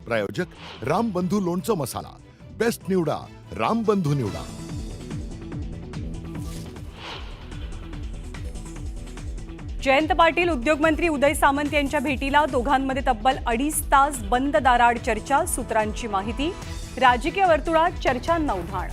प्रायोजक रामबंधू लोणचं मसाला, बेस्ट निवडा रामबंधू निवडा। जयंत पाटील उद्योगमंत्री उदय सामंत यांच्या भेटीला दोघांमध्ये तब्बल 2.5 तास बंद दाराआड चर्चा। सूत्रांची माहिती, राजकीय वर्तुळात चर्चांना उधाण।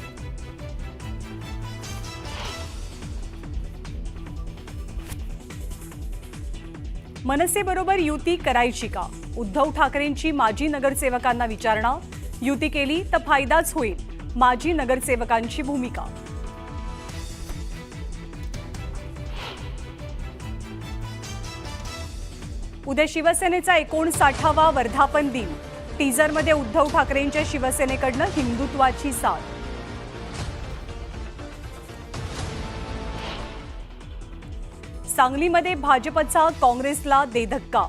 मनसेबरोबर युती करायची का? उद्धव ठाकरेंची माजी नगरसेवकांना विचारणा। युती केली तर फायदाच होईल, माजी नगरसेवकांची भूमिका। उद्या शिवसेनेचा 59वा वर्धापन दिन। टीजरमध्ये उद्धव ठाकरेंच्या शिवसेनेकडनं हिंदुत्वाची साथ। सांगलीमध्ये भाजपचा काँग्रेसला दे धक्का।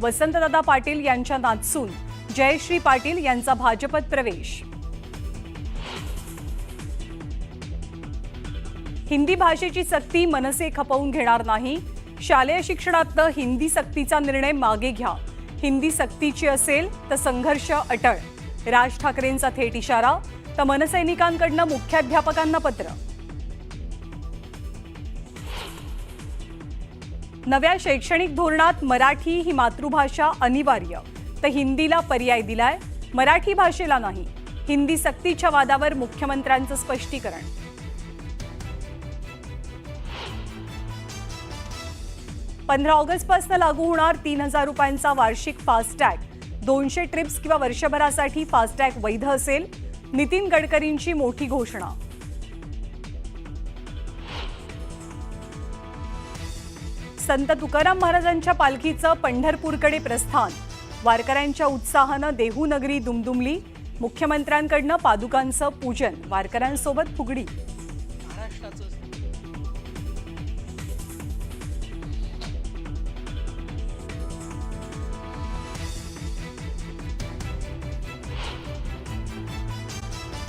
वसंतदादा पाटील यांच्या नाचून जयश्री पाटील यांचा भाजपत प्रवेश। हिंदी भाषेची सक्ती मनसे खपवून घेणार नाही। शालेय शिक्षणात हिंदी सक्तीचा निर्णय मागे घ्या। हिंदी सक्तीची असेल तर संघर्ष अटळ। राज ठाकरेंचा थेट इशारा, तर मनसैनिकांकडनं मुख्याध्यापकांना पत्र। नव्या शैक्षणिक धोरणात मराठी ही मातृभाषा अनिवार्य, तर हिंदीला पर्याय दिलाय, मराठी भाषेला नाही। हिंदी सक्तीच्या वादावर मुख्यमंत्र्यांचं स्पष्टीकरण। ऑगस्ट पासून लागू होणार 3000 रुपयांचा वार्षिक फास्टॅग। 200 ट्रिप्स किंवा वर्षभरासाठी फास्टॅग वैध असेल। नितीन गडकरींची मोठी घोषणा। संत तुकाराम महाराजांच्या पालखीचं पंढरपूरकडे प्रस्थान। वारकऱ्यांच्या उत्साहानं देहू नगरी दुमदुमली। मुख्यमंत्र्यांकडनं पादुकांचं पूजन, वारकऱ्यांसोबत फुगडी। महाराष्ट्राचं